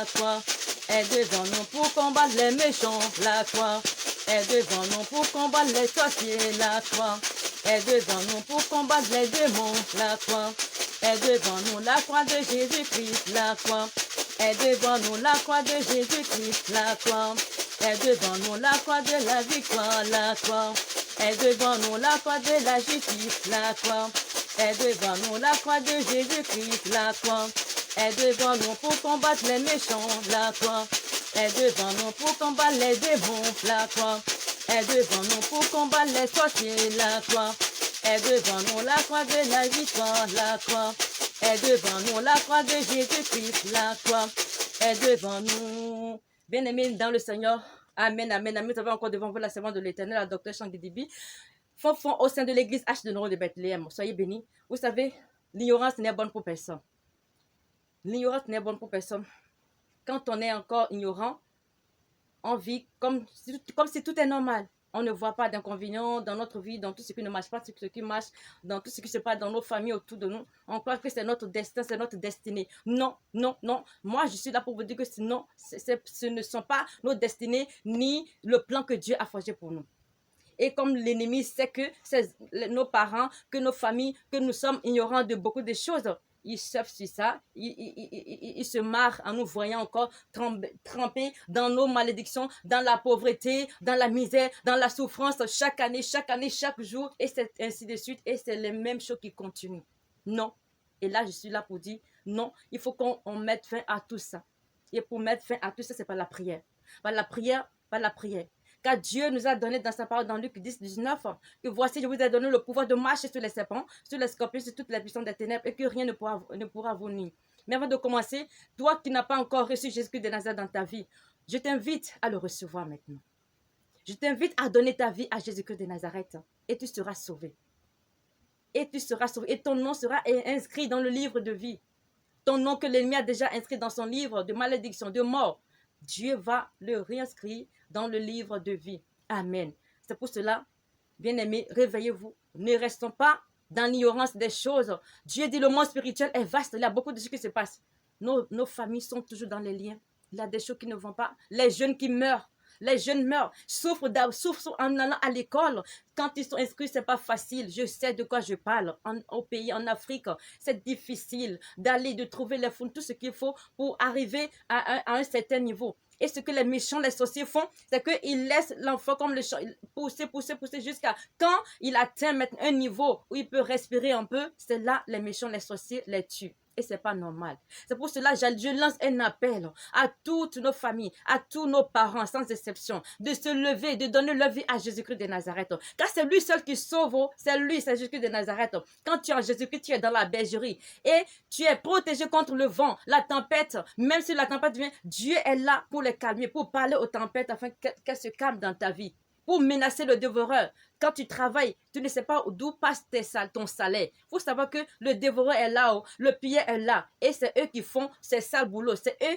La croix est devant nous pour combattre les méchants. La croix est devant nous pour combattre les sorciers. La croix est devant nous pour combattre les démons. La croix est devant nous, la croix de Jésus-Christ. La croix est devant nous, la croix de Jésus-Christ. La croix est devant nous, la croix de la victoire. La croix est devant nous, la croix de la justice. La croix est devant nous, la croix de Jésus-Christ. La croix est devant nous pour combattre les méchants. La croix est devant nous pour combattre les démons. La croix est devant nous pour combattre les sorciers. La croix est devant nous, la croix de la victoire. La croix est devant nous, la croix de Jésus-Christ. La croix est devant nous. Bien-aimés dans le Seigneur, amen, amen, amen. Nous avons encore devant vous la servante de l'Éternel, la docteur Changidibi, fond au sein de l'église H de Noro de Bethléem. Soyez bénis. Vous savez, l'ignorance n'est bonne pour personne. L'ignorance n'est bonne pour personne. Quand on est encore ignorant, on vit comme si tout est normal. On ne voit pas d'inconvénients dans notre vie, dans tout ce qui ne marche pas, ce qui marche, dans tout ce qui se passe dans nos familles autour de nous. On croit que c'est notre destin, c'est notre destinée. Non, non, non. Moi, je suis là pour vous dire que sinon, ce ne sont pas nos destinées ni le plan que Dieu a forgé pour nous. Et comme l'ennemi sait que c'est nos parents, que nos familles, que nous sommes ignorants de beaucoup de choses, il surfe sur ça, il se marre en nous voyant encore tremper dans nos malédictions, dans la pauvreté, dans la misère, dans la souffrance, chaque année, chaque jour, et c'est ainsi de suite, et c'est les mêmes choses qui continuent. Non. Et là, je suis là pour dire, non, il faut qu'on mette fin à tout ça. Et pour mettre fin à tout ça, c'est par la prière. Par la prière. Car Dieu nous a donné dans sa parole dans Luc 10, 19, que voici, je vous ai donné le pouvoir de marcher sur les serpents, sur les scorpions, sur toutes les puissances des ténèbres, et que rien ne pourra vous nuire. Mais avant de commencer, toi qui n'as pas encore reçu Jésus-Christ de Nazareth dans ta vie, je t'invite à le recevoir maintenant. Je t'invite à donner ta vie à Jésus-Christ de Nazareth, et tu seras sauvé. Et tu seras sauvé, et ton nom sera inscrit dans le livre de vie. Ton nom que l'ennemi a déjà inscrit dans son livre de malédiction, de mort. Dieu va le réinscrire dans le livre de vie. Amen. C'est pour cela, bien-aimés, réveillez-vous. Ne restons pas dans l'ignorance des choses. Dieu dit le monde spirituel est vaste. Il y a beaucoup de choses qui se passent. Nos familles sont toujours dans les liens. Il y a des choses qui ne vont pas. Les jeunes qui meurent. Les jeunes meurent, souffrent en allant à l'école. Quand ils sont inscrits, ce n'est pas facile. Je sais de quoi je parle. Au pays, en Afrique, c'est difficile d'aller, de trouver les fonds, tout ce qu'il faut pour arriver à un certain niveau. Et ce que les méchants, les sorciers font, c'est qu'ils laissent l'enfant comme le champ, pousser jusqu'à quand il atteint maintenant un niveau où il peut respirer un peu. C'est là les méchants, les sorciers les tuent. Et ce n'est pas normal. C'est pour cela que je lance un appel à toutes nos familles, à tous nos parents, sans exception, de se lever, de donner leur vie à Jésus-Christ de Nazareth. Car c'est lui seul qui sauve, c'est Jésus-Christ de Nazareth. Quand tu es en Jésus-Christ, tu es dans la bergerie et tu es protégé contre le vent, la tempête. Même si la tempête vient, Dieu est là pour les calmer, pour parler aux tempêtes afin qu'elles se calment dans ta vie. Pour menacer le dévoreur. Quand tu travailles, tu ne sais pas d'où passe ton salaire. Il faut savoir que le dévoreur est là, le pilleur est là. Et c'est eux qui font ces sales boulots. C'est eux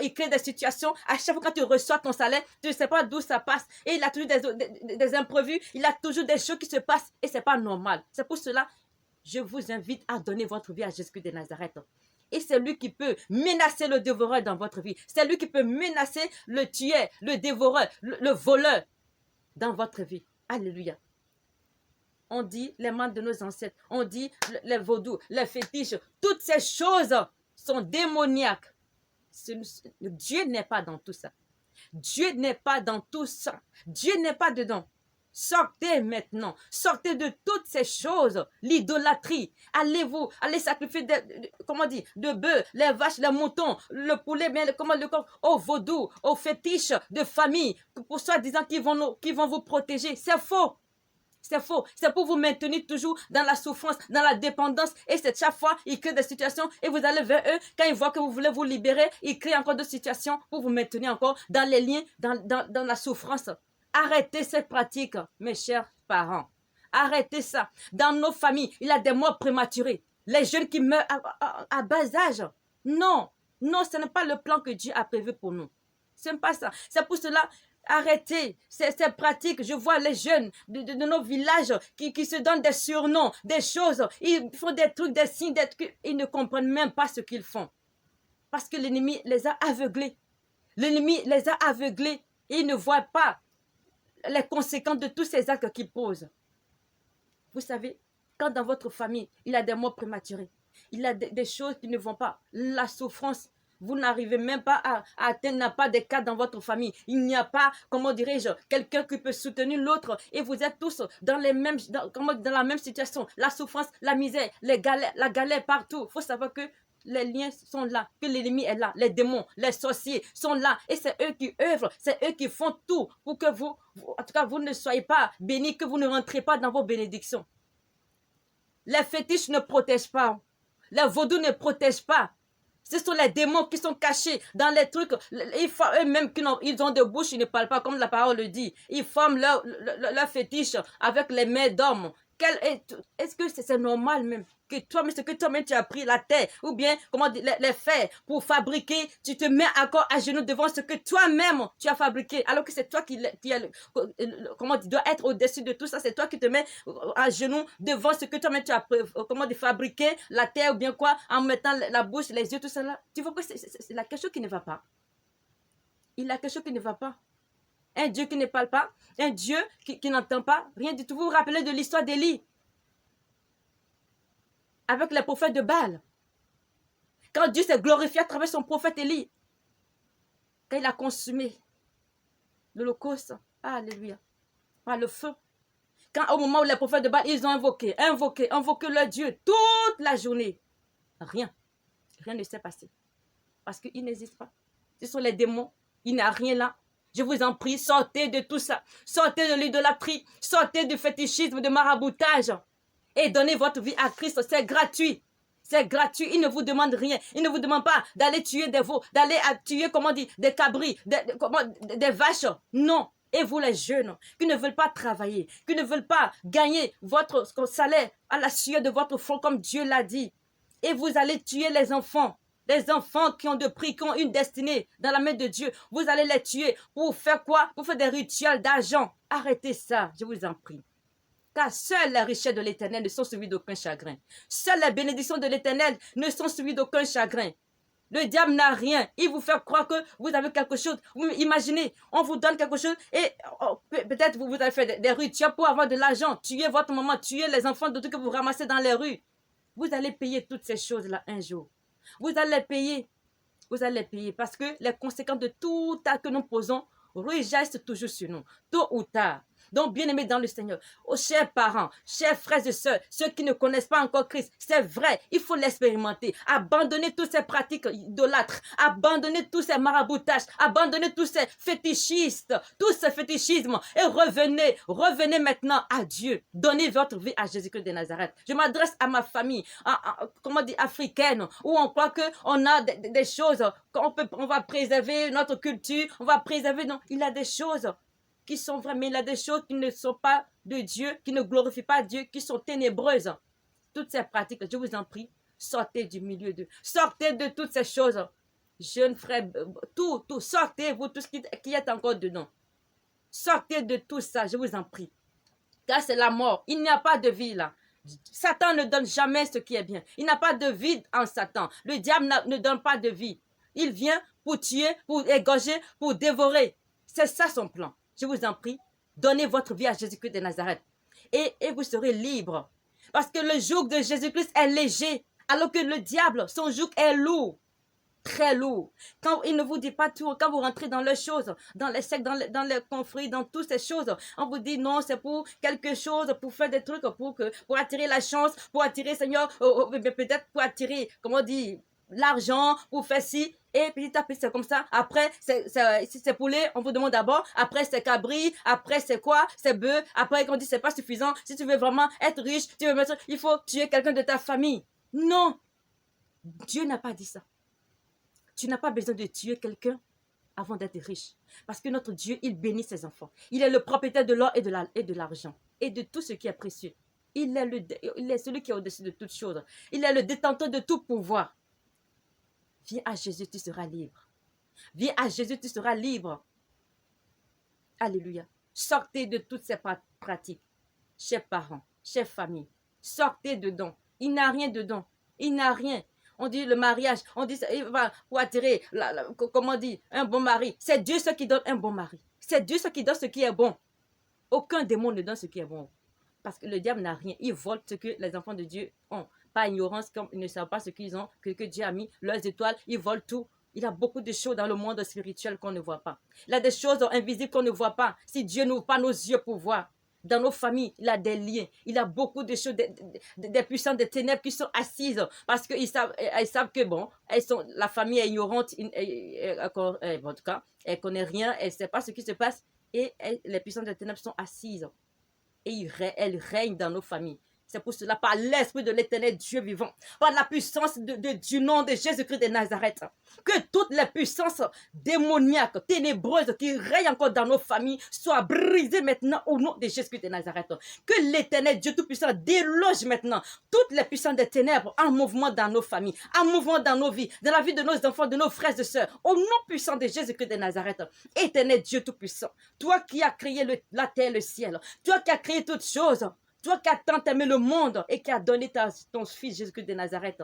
ils créent des situations. À chaque fois que tu reçois ton salaire, tu ne sais pas d'où ça passe. Et il a toujours des imprévus. Il a toujours des choses qui se passent. Et ce n'est pas normal. C'est pour cela, je vous invite à donner votre vie à Jésus de Nazareth. Et c'est lui qui peut menacer le dévoreur dans votre vie. C'est lui qui peut menacer le tueur, le dévoreur, le voleur dans votre vie. Alléluia. On dit les membres de nos ancêtres, on dit les vaudous, les fétiches, toutes ces choses sont démoniaques. Dieu n'est pas dans tout ça. Dieu n'est pas dans tout ça. Dieu n'est pas dedans. Sortez maintenant. Sortez de toutes ces choses. L'idolâtrie. Allez sacrifier de bœufs, les vaches, les moutons, le poulet, le corps, aux vaudous, aux fétiches de famille, pour soi-disant qu'ils vont vous protéger. C'est faux. C'est faux. C'est pour vous maintenir toujours dans la souffrance, dans la dépendance. Et c'est chaque fois, ils créent des situations et vous allez vers eux. Quand ils voient que vous voulez vous libérer, ils créent encore d'autres situations pour vous maintenir encore dans les liens, dans la souffrance. Arrêtez cette pratique, mes chers parents. Arrêtez ça. Dans nos familles, il y a des morts prématurés. Les jeunes qui meurent à bas âge. Non, ce n'est pas le plan que Dieu a prévu pour nous. Ce n'est pas ça. C'est pour cela, arrêtez ces pratiques. Je vois les jeunes de nos villages qui se donnent des surnoms, des choses. Ils font des trucs, des signes, ils ne comprennent même pas ce qu'ils font. Parce que l'ennemi les a aveuglés. L'ennemi les a aveuglés. Et ils ne voient pas les conséquences de tous ces actes qu'ils posent. Vous savez, quand dans votre famille, il y a des morts prématurés, il y a des choses qui ne vont pas, la souffrance, vous n'arrivez même pas à atteindre, il n'y a pas de cas dans votre famille. Il n'y a pas, comment dirais-je, quelqu'un qui peut soutenir l'autre. Et vous êtes tous dans la même situation. La souffrance, la misère, la galère partout. Il faut savoir que les liens sont là, que l'ennemi est là, les démons, les sorciers sont là. Et c'est eux qui œuvrent, c'est eux qui font tout pour que en tout cas, vous ne soyez pas bénis, que vous ne rentrez pas dans vos bénédictions. Les fétiches ne protègent pas. Les vaudous ne protègent pas. Ce sont les démons qui sont cachés dans les trucs. Eux-mêmes, ils ont des bouches, ils ne parlent pas comme la parole le dit. Ils forment leur fétiche avec les mains d'hommes. Est-ce que c'est normal même que toi-même, ce que toi-même tu as pris la terre ou bien comment dire, les fers pour fabriquer, tu te mets encore à genoux devant ce que toi-même tu as fabriqué alors que c'est toi qui comment tu dois être au-dessus de tout ça, c'est toi qui te mets à genoux devant ce que toi-même tu as comment dire, fabriqué la terre ou bien quoi en mettant la bouche, les yeux, tout ça là. Tu vois que c'est la quelque chose qui ne va pas. Il y a quelque chose qui ne va pas. Un Dieu qui ne parle pas, un Dieu qui n'entend pas, rien du tout. Vous vous rappelez de l'histoire d'Élie avec les prophètes de Baal. Quand Dieu s'est glorifié à travers son prophète Élie, quand il a consumé l'holocauste, alléluia, par le feu. Quand au moment où les prophètes de Baal, ils ont invoqué leur Dieu toute la journée, rien ne s'est passé. Parce qu'ils n'existent pas. Ce sont les démons, il n'y a rien là. Je vous en prie, sortez de tout ça. Sortez de l'idolâtrie. Sortez du fétichisme, de maraboutage. Et donnez votre vie à Christ. C'est gratuit. C'est gratuit. Il ne vous demande rien. Il ne vous demande pas d'aller tuer des veaux, d'aller tuer, comment dire, des cabris, des vaches. Non. Et vous les jeunes qui ne veulent pas travailler, qui ne veulent pas gagner votre salaire à la sueur de votre front comme Dieu l'a dit. Et vous allez tuer les enfants. Des enfants qui ont de prix, qui ont une destinée dans la main de Dieu. Vous allez les tuer pour faire quoi? Pour faire des rituels d'argent. Arrêtez ça, je vous en prie. Car seules les richesses de l'Éternel ne sont suivies d'aucun chagrin. Seules les bénédictions de l'Éternel ne sont suivies d'aucun chagrin. Le diable n'a rien. Il vous fait croire que vous avez quelque chose. Vous imaginez, on vous donne quelque chose et peut-être vous allez faire des rituels pour avoir de l'argent. Tuer votre maman, tuer les enfants de tout que vous ramassez dans les rues. Vous allez payer toutes ces choses-là un jour. Vous allez payer. Vous allez payer parce que les conséquences de tout acte que nous posons rejaillissent toujours sur nous, tôt ou tard. Donc, bien-aimés dans le Seigneur, aux chers parents, chers frères et sœurs, ceux qui ne connaissent pas encore Christ, c'est vrai, il faut l'expérimenter. Abandonnez toutes ces pratiques idolâtres, abandonnez tous ces maraboutages, abandonnez tous ces fétichistes, tous ces fétichismes et revenez maintenant à Dieu. Donnez votre vie à Jésus-Christ de Nazareth. Je m'adresse à ma famille, comment dire, africaine, où on croit qu'on a des choses, on va préserver notre culture, on va préserver, non, il y a des choses qui sont vraies, mais il y a des choses qui ne sont pas de Dieu, qui ne glorifient pas Dieu, qui sont ténébreuses. Toutes ces pratiques, je vous en prie, sortez du milieu d'eux. Sortez de toutes ces choses. Jeunes frères, tout, sortez, vous tous qui êtes encore dedans. Sortez de tout ça, je vous en prie. Car c'est la mort. Il n'y a pas de vie là. Satan ne donne jamais ce qui est bien. Il n'y a pas de vie en Satan. Le diable ne donne pas de vie. Il vient pour tuer, pour égorger, pour dévorer. C'est ça son plan. Je vous en prie, donnez votre vie à Jésus-Christ de Nazareth. Et vous serez libre. Parce que le joug de Jésus-Christ est léger. Alors que le diable, son joug est lourd. Très lourd. Quand il ne vous dit pas tout, quand vous rentrez dans les choses, dans les sectes, dans les conflits, dans toutes ces choses, on vous dit non, c'est pour quelque chose, pour faire des trucs, pour attirer la chance, pour attirer, Seigneur, peut-être pour attirer, comment dire, l'argent, pour faire ci. Et petit à petit, c'est comme ça. Après, si c'est poulet, on vous demande d'abord. Après, c'est cabri. Après, c'est quoi? C'est bœuf. Après, on dit c'est pas suffisant. Si tu veux vraiment être riche, il faut tuer quelqu'un de ta famille. Non. Dieu n'a pas dit ça. Tu n'as pas besoin de tuer quelqu'un avant d'être riche. Parce que notre Dieu, il bénit ses enfants. Il est le propriétaire de l'or et de l'argent. Et de tout ce qui est précieux. Il est celui qui est au-dessus de toutes choses. Il est le détenteur de tout pouvoir. Viens à Jésus, tu seras libre. Viens à Jésus, tu seras libre. Alléluia. Sortez de toutes ces pratiques. Chers parents, chers familles, sortez dedans. Il n'y a rien dedans. Il n'y a rien. On dit le mariage, on dit pour attirer, comment on dit, un bon mari. C'est Dieu ce qui donne un bon mari. C'est Dieu ce qui donne ce qui est bon. Aucun démon ne donne ce qui est bon. Parce que le diable n'a rien. Il vole ce que les enfants de Dieu ont. Par ignorance, comme ils ne savent pas ce qu'ils ont, que Dieu a mis, leurs étoiles, ils volent tout. Il y a beaucoup de choses dans le monde spirituel qu'on ne voit pas. Il y a des choses invisibles qu'on ne voit pas. Si Dieu n'ouvre pas nos yeux pour voir, dans nos familles, il y a des liens. Il y a beaucoup de choses, des puissances des ténèbres qui sont assises parce qu'ils savent que, bon, la famille est ignorante, en tout cas, elle ne connaît rien, elle ne sait pas ce qui se passe et les puissances des ténèbres sont assises et elles règnent dans nos familles. C'est pour cela, par l'Esprit de l'Éternel Dieu vivant, par la puissance du nom de Jésus-Christ de Nazareth, que toutes les puissances démoniaques, ténébreuses qui règnent encore dans nos familles soient brisées maintenant au nom de Jésus-Christ de Nazareth. Que l'Éternel Dieu Tout-Puissant déloge maintenant toutes les puissances des ténèbres en mouvement dans nos familles, en mouvement dans nos vies, dans la vie de nos enfants, de nos frères et sœurs, au nom puissant de Jésus-Christ de Nazareth. Éternel Dieu Tout-Puissant, toi qui as créé la terre et le ciel, toi qui as créé toutes choses, toi qui as tant aimé le monde et qui as donné ton fils Jésus-Christ de Nazareth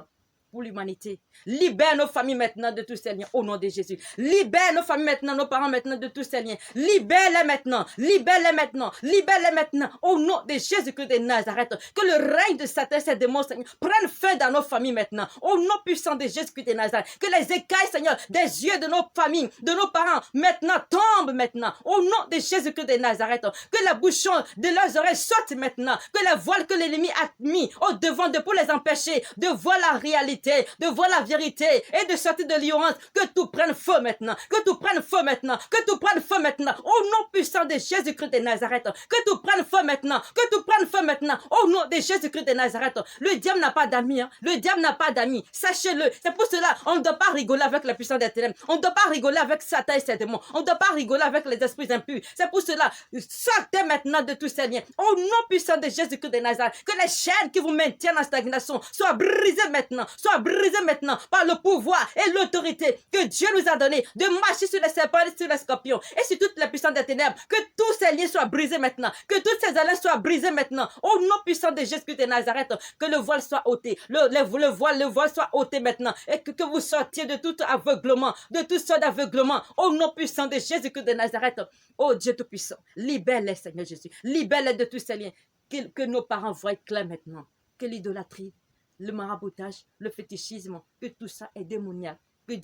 pour l'humanité. Libère nos familles maintenant de tous ces liens au nom de Jésus. Libère nos familles maintenant, nos parents maintenant de tous ces liens. Libère-les maintenant. Libère-les maintenant. Libère-les maintenant au nom de Jésus-Christ de Nazareth. Que le règne de Satan, ces démons, Seigneur, prenne fin dans nos familles maintenant. Au nom puissant de Jésus-Christ de Nazareth. Que les écailles, Seigneur, des yeux de nos familles, de nos parents, maintenant tombent maintenant. Au nom de Jésus-Christ de Nazareth. Que les bouchons de leurs oreilles sautent maintenant. Que les voiles que l'ennemi a mis au devant pour les empêcher de voir la réalité, de voir la vérité et de sortir de l'ignorance, que tout prenne feu maintenant, que tout prenne feu maintenant, que tout prenne feu maintenant, au nom puissant de Jésus-Christ de Nazareth, que tout prenne feu maintenant, que tout prenne feu maintenant, au nom de Jésus-Christ de Nazareth. Le diable n'a pas d'amis, hein? Le diable n'a pas d'amis, sachez-le. C'est pour cela, on ne doit pas rigoler avec la puissance des ténèbres, on ne doit pas rigoler avec Satan et ses démons, on ne doit pas rigoler avec les esprits impurs. C'est pour cela, sortez maintenant de tous ces liens, au nom puissant de Jésus-Christ de Nazareth, que les chaînes qui vous maintiennent en stagnation soient brisées maintenant, soient brisées maintenant par le pouvoir et l'autorité que Dieu nous a donné de marcher sur les serpents et sur les scorpions et sur toutes les puissances des ténèbres. Que tous ces liens soient brisés maintenant, que toutes ces alliances soient brisées maintenant au nom puissant de Jésus de Nazareth. Que le voile soit ôté, le voile soit ôté maintenant et que vous sortiez de tout aveuglement, de tout sort d'aveuglement au nom puissant de Jésus de Nazareth. Oh Dieu Tout-Puissant, libère-les Seigneur Jésus, libère-les de tous ces liens que nos parents voient clair maintenant, que l'idolâtrie, le maraboutage, le fétichisme, que tout ça est démoniaque, que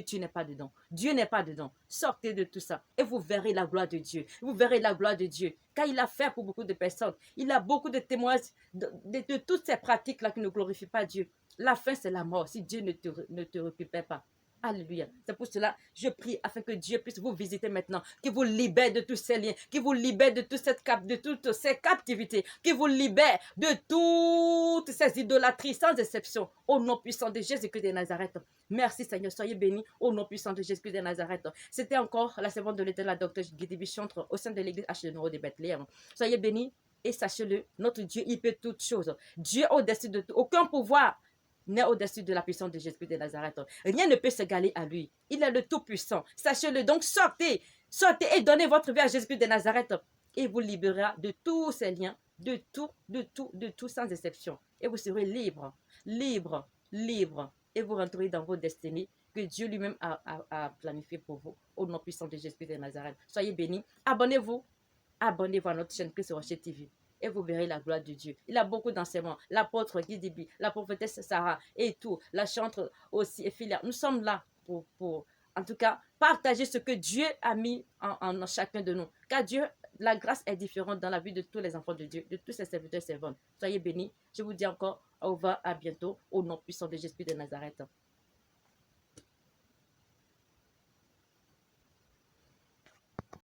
tu n'es pas dedans. Dieu n'est pas dedans. Sortez de tout ça et vous verrez la gloire de Dieu. Vous verrez la gloire de Dieu. Car il a fait pour beaucoup de personnes. Il a beaucoup de témoignages de toutes ces pratiques-là qui ne glorifient pas Dieu. La fin, c'est la mort si Dieu ne te récupère pas. Alléluia. C'est pour cela, je prie afin que Dieu puisse vous visiter maintenant, qu'il vous libère de tous ces liens, qu'il vous libère de toutes ces captivités, qu'il vous libère de toutes ces idolâtries sans exception, au nom puissant de Jésus-Christ de Nazareth. Merci Seigneur, soyez bénis au nom puissant de Jésus-Christ de Nazareth. C'était encore la servante de l'Éternel, la docteur Guédi Bichontre, au sein de l'église H de Bethléem. Soyez bénis et sachez-le, notre Dieu, il peut toutes choses. Dieu au-dessus de tout, aucun pouvoir n'est au-dessus de la puissance de Jésus de Nazareth. Rien ne peut s'égaler à lui. Il est le Tout-Puissant. Sachez-le. Donc, sortez et donnez votre vie à Jésus de Nazareth. Et vous libérera de tous ces liens, de tout, sans exception. Et vous serez libre. Et vous rentrerez dans vos destinées que Dieu lui-même a planifiées pour vous. Au nom puissant de Jésus de Nazareth. Soyez bénis. Abonnez-vous à notre chaîne Christ Rocher TV. Et vous verrez la gloire de Dieu. Il a beaucoup d'enseignements. L'apôtre Guy, la prophétesse Sarah et tout. La chantre aussi, Ephilia. Nous sommes là pour, en tout cas, partager ce que Dieu a mis en chacun de nous. Car Dieu, la grâce est différente dans la vie de tous les enfants de Dieu, de tous ses serviteurs et servantes. Soyez bénis. Je vous dis encore au revoir, à bientôt, au nom puissant de Jésus de Nazareth.